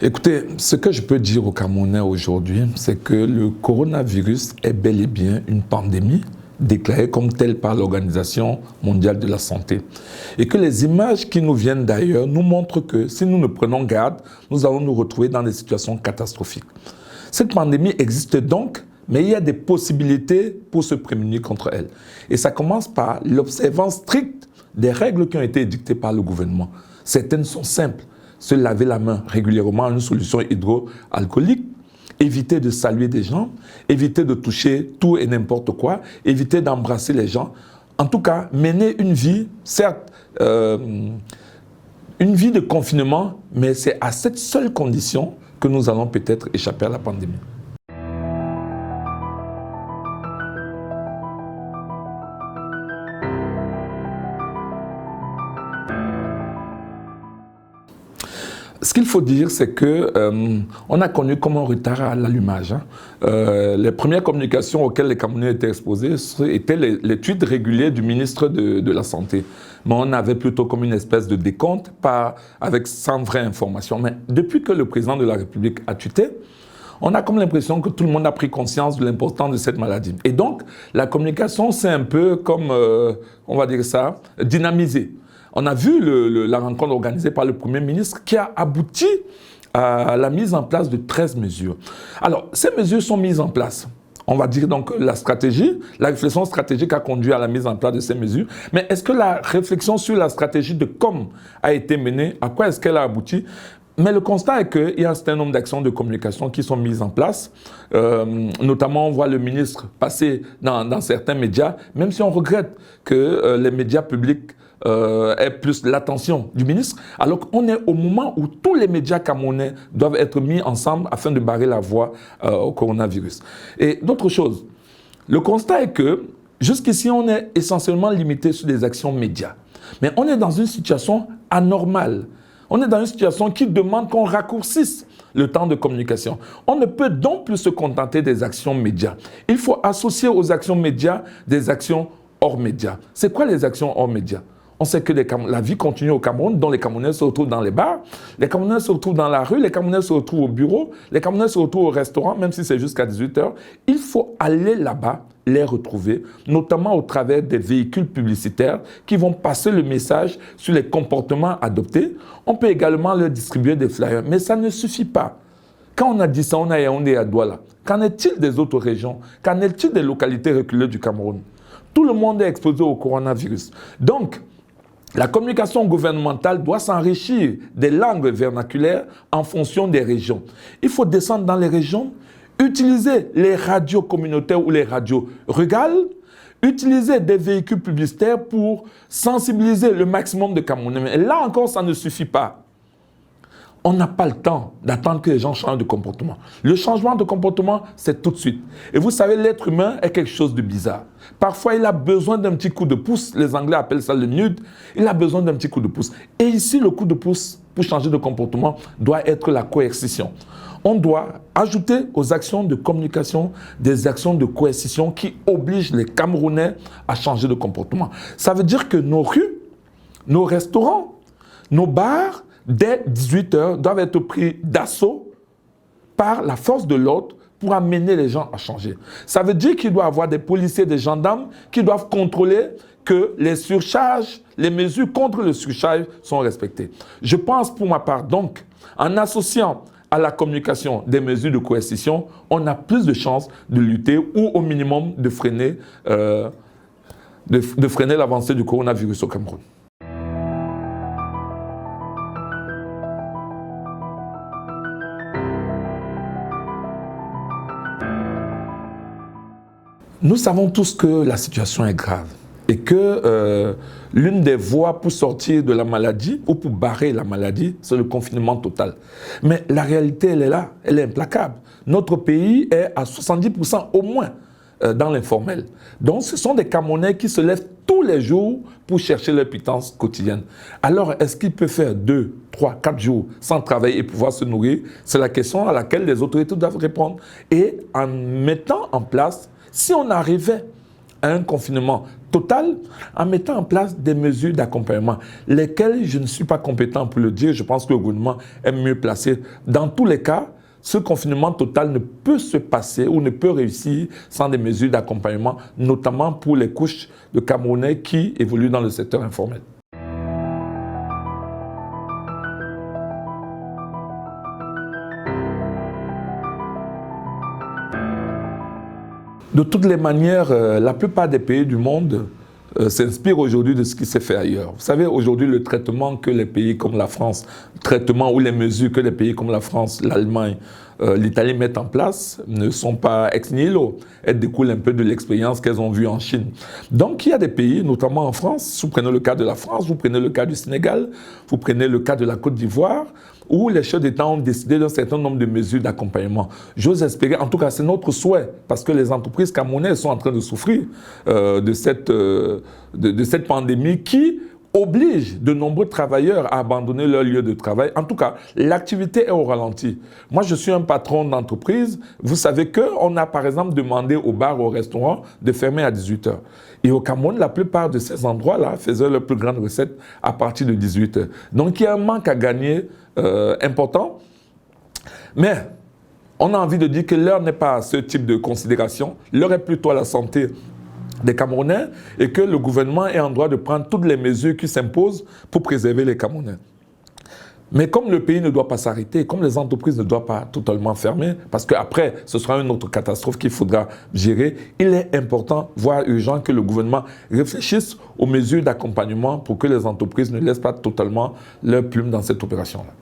Écoutez, ce que je peux dire aux Camerounais aujourd'hui, c'est que le coronavirus est bel et bien une pandémie déclarée comme telle par l'Organisation mondiale de la santé. Et que les images qui nous viennent d'ailleurs nous montrent que si nous ne prenons garde, nous allons nous retrouver dans des situations catastrophiques. Cette pandémie existe donc, mais il y a des possibilités pour se prémunir contre elle. Et ça commence par l'observance stricte des règles qui ont été édictées par le gouvernement. Certaines sont simples. Se laver la main régulièrement en une solution hydroalcoolique, éviter de saluer des gens, éviter de toucher tout et n'importe quoi, éviter d'embrasser les gens. En tout cas, mener une vie, certes, une vie de confinement, mais c'est à cette seule condition que nous allons peut-être échapper à la pandémie. Ce qu'il faut dire, c'est qu'on a connu comme un retard à l'allumage. Les premières communications auxquelles les Camerounais étaient exposés étaient les tweets réguliers du ministre de la Santé. Mais on avait plutôt comme une espèce de décompte, sans vraie information. Mais depuis que le président de la République a tweeté, on a comme l'impression que tout le monde a pris conscience de l'importance de cette maladie. Et donc, la communication s'est un peu comme, on va dire ça, dynamisée. On a vu la rencontre organisée par le Premier ministre qui a abouti à la mise en place de 13 mesures. Alors, ces mesures sont mises en place. On va dire donc la réflexion stratégique a conduit à la mise en place de ces mesures. Mais est-ce que la réflexion sur la stratégie de com a été menée? À quoi est-ce qu'elle a abouti? Mais le constat est qu'il y a un certain nombre d'actions de communication qui sont mises en place. Notamment, on voit le ministre passer dans certains médias, même si on regrette que les médias publics aient plus l'attention du ministre, alors qu'on est au moment où tous les médias camerounais doivent être mis ensemble afin de barrer la voie au coronavirus. Et d'autres choses, le constat est que jusqu'ici, on est essentiellement limité sur des actions médias. Mais on est dans une situation anormale. On est dans une situation qui demande qu'on raccourcisse le temps de communication. On ne peut donc plus se contenter des actions médias. Il faut associer aux actions médias des actions hors médias. C'est quoi les actions hors médias? On sait que la vie continue au Cameroun, dont les Camerounais se retrouvent dans les bars, les Camerounais se retrouvent dans la rue, les Camerounais se retrouvent au bureau, les Camerounais se retrouvent au restaurant, même si c'est jusqu'à 18h. Il faut aller là-bas, les retrouver, notamment au travers des véhicules publicitaires qui vont passer le message sur les comportements adoptés. On peut également leur distribuer des flyers, mais ça ne suffit pas. Quand on a dit ça, on a Yaoundé et à Douala. Qu'en est-il des autres régions? Qu'en est-il des localités reculées du Cameroun? Tout le monde est exposé au coronavirus. Donc, la communication gouvernementale doit s'enrichir des langues vernaculaires en fonction des régions. Il faut descendre dans les régions, utiliser les radios communautaires ou les radios rurales, utiliser des véhicules publicitaires pour sensibiliser le maximum de Camerounais. Mais là encore, ça ne suffit pas. On n'a pas le temps d'attendre que les gens changent de comportement. Le changement de comportement, c'est tout de suite. Et vous savez, l'être humain est quelque chose de bizarre. Parfois, il a besoin d'un petit coup de pouce. Les Anglais appellent ça le nudge. Il a besoin d'un petit coup de pouce. Et ici, le coup de pouce pour changer de comportement doit être la coercition. On doit ajouter aux actions de communication des actions de coercition qui obligent les Camerounais à changer de comportement. Ça veut dire que nos rues, nos restaurants, nos bars, dès 18h, doivent être pris d'assaut par la force de l'ordre pour amener les gens à changer. Ça veut dire qu'il doit y avoir des policiers, des gendarmes qui doivent contrôler que les surcharges, les mesures contre le surcharge sont respectées. Je pense pour ma part donc, en associant à la communication des mesures de coercition, on a plus de chances de lutter ou au minimum de freiner l'avancée du coronavirus au Cameroun. Nous savons tous que la situation est grave et que l'une des voies pour sortir de la maladie ou pour barrer la maladie, c'est le confinement total. Mais la réalité, elle est là, elle est implacable. Notre pays est à 70% au moins dans l'informel. Donc ce sont des Camerounais qui se lèvent tous les jours pour chercher leur pitance quotidienne. Alors est-ce qu'ils peuvent faire 2, 3, 4 jours sans travailler et pouvoir se nourrir? C'est la question à laquelle les autorités doivent répondre. Et en mettant en place, si on arrivait à un confinement Total en mettant en place des mesures d'accompagnement, lesquelles je ne suis pas compétent pour le dire, je pense que le gouvernement est mieux placé. Dans tous les cas, ce confinement total ne peut se passer ou ne peut réussir sans des mesures d'accompagnement, notamment pour les couches de Camerounais qui évoluent dans le secteur informel. De toutes les manières, la plupart des pays du monde s'inspirent aujourd'hui de ce qui s'est fait ailleurs. Vous savez, aujourd'hui, le traitement que les pays comme la France, traitement ou les mesures que les pays comme la France, l'Allemagne, l'Italie mettent en place ne sont pas ex nihilo. Elles découlent un peu de l'expérience qu'elles ont vue en Chine. Donc, il y a des pays, notamment en France, vous prenez le cas de la France, vous prenez le cas du Sénégal, vous prenez le cas de la Côte d'Ivoire, où les chefs d'État ont décidé d'un certain nombre de mesures d'accompagnement. J'ose espérer, en tout cas c'est notre souhait, parce que les entreprises camerounaises sont en train de souffrir de cette pandémie qui oblige de nombreux travailleurs à abandonner leur lieu de travail. En tout cas, l'activité est au ralenti. Moi, je suis un patron d'entreprise. Vous savez qu'on a par exemple demandé aux bars, aux restaurants de fermer à 18 h. Et au Cameroun, la plupart de ces endroits-là faisaient leur plus grande recette à partir de 18 h. Donc, il y a un manque à gagner important. Mais on a envie de dire que l'heure n'est pas à ce type de considération. L'heure est plutôt à la santé des Camerounais et que le gouvernement est en droit de prendre toutes les mesures qui s'imposent pour préserver les Camerounais. Mais comme le pays ne doit pas s'arrêter, comme les entreprises ne doivent pas totalement fermer, parce qu'après, ce sera une autre catastrophe qu'il faudra gérer, il est important, voire urgent, que le gouvernement réfléchisse aux mesures d'accompagnement pour que les entreprises ne laissent pas totalement leur plume dans cette opération-là.